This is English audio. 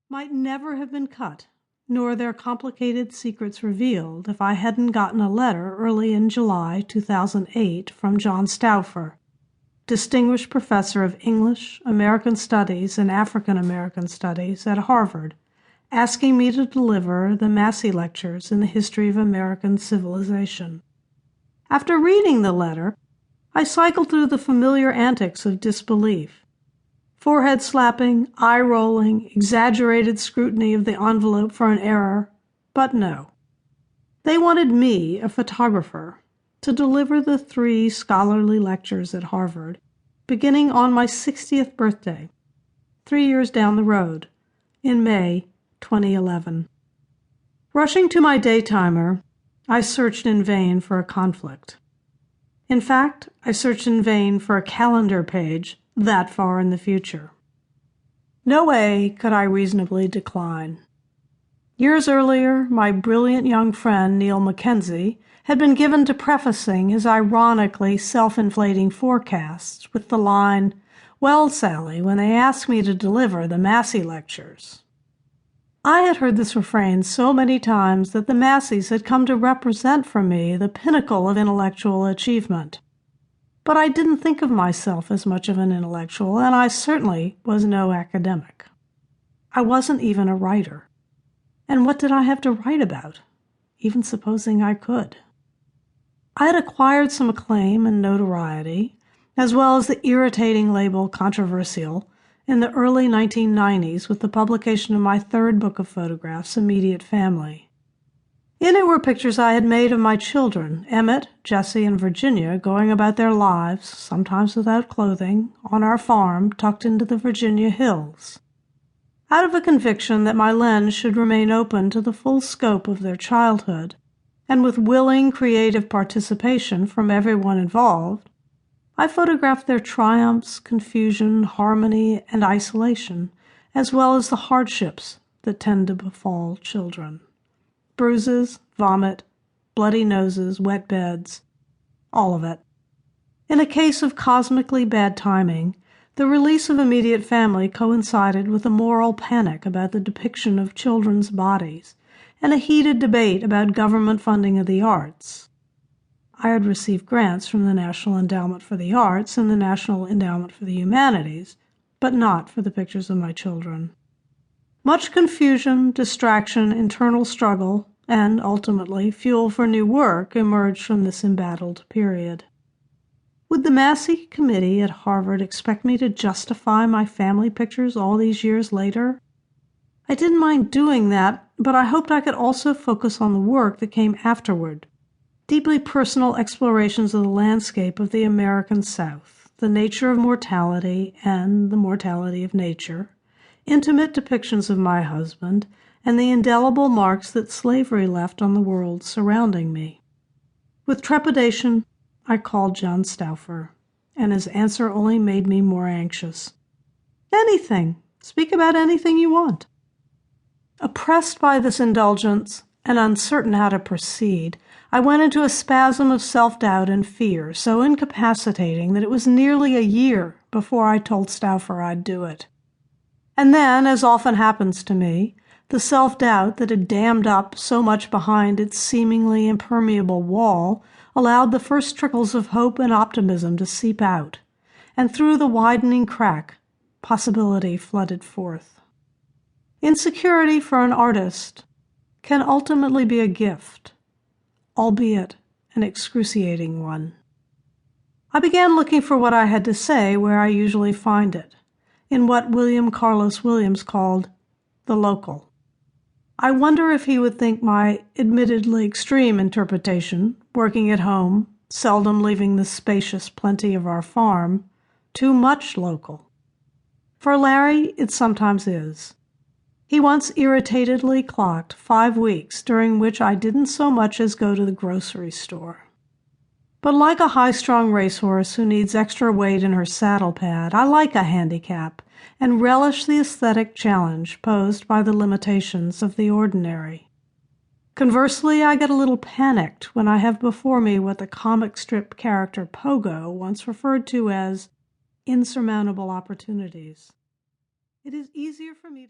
might never have been cut, nor their complicated secrets revealed if I hadn't gotten a letter early in July 2008 from John Stauffer, Distinguished Professor of English, American Studies, and African American Studies at Harvard, asking me to deliver the Massey Lectures in the History of American Civilization. After reading the letter, I cycled through the familiar antics of disbelief. Forehead slapping, eye rolling, exaggerated scrutiny of the envelope for an error, but no. They wanted me, a photographer, to deliver the 3 scholarly lectures at Harvard, beginning on my 60th birthday, 3 years down the road, in May 2011. Rushing to my daytimer, I searched in vain for a conflict. In fact, I searched in vain for a calendar page that far in the future. No way could I reasonably decline. Years earlier, my brilliant young friend Neil Mackenzie had been given to prefacing his ironically self-inflating forecasts with the line, "Well, Sally, when they asked me to deliver the Massey Lectures." I had heard this refrain so many times that the Masseys had come to represent for me the pinnacle of intellectual achievement. But I didn't think of myself as much of an intellectual, and I certainly was no academic. I wasn't even a writer. And what did I have to write about, even supposing I could? I had acquired some acclaim and notoriety, as well as the irritating label controversial, in the early 1990s with the publication of my 3rd book of photographs, Immediate Family. In it were pictures I had made of my children, Emmett, Jesse, and Virginia, going about their lives, sometimes without clothing, on our farm tucked into the Virginia hills. Out of a conviction that my lens should remain open to the full scope of their childhood, and with willing creative participation from everyone involved, I photographed their triumphs, confusion, harmony, and isolation, as well as the hardships that tend to befall children. Bruises, vomit, bloody noses, wet beds, all of it. In a case of cosmically bad timing, the release of Immediate Family coincided with a moral panic about the depiction of children's bodies and a heated debate about government funding of the arts. I had received grants from the National Endowment for the Arts and the National Endowment for the Humanities, but not for the pictures of my children. Much confusion, distraction, internal struggle, and, ultimately, fuel for new work emerged from this embattled period. Would the Massey Committee at Harvard expect me to justify my family pictures all these years later? I didn't mind doing that, but I hoped I could also focus on the work that came afterward. Deeply personal explorations of the landscape of the American South, the nature of mortality and the mortality of nature, intimate depictions of my husband, and the indelible marks that slavery left on the world surrounding me. With trepidation, I called John Stauffer, and his answer only made me more anxious. "Anything. Speak about anything you want." Oppressed by this indulgence and uncertain how to proceed, I went into a spasm of self-doubt and fear so incapacitating that it was nearly a year before I told Stauffer I'd do it. And then, as often happens to me, the self-doubt that had dammed up so much behind its seemingly impermeable wall allowed the first trickles of hope and optimism to seep out, and through the widening crack, possibility flooded forth. Insecurity for an artist can ultimately be a gift, albeit an excruciating one. I began looking for what I had to say where I usually find it, in what William Carlos Williams called the local. I wonder if he would think my admittedly extreme interpretation, working at home, seldom leaving the spacious plenty of our farm, too much local. For Larry, it sometimes is. He once irritatedly clocked 5 weeks during which I didn't so much as go to the grocery store. But like a high-strung racehorse who needs extra weight in her saddle pad, I like a handicap and relish the aesthetic challenge posed by the limitations of the ordinary. Conversely, I get a little panicked when I have before me what the comic strip character Pogo once referred to as insurmountable opportunities. It is easier for me to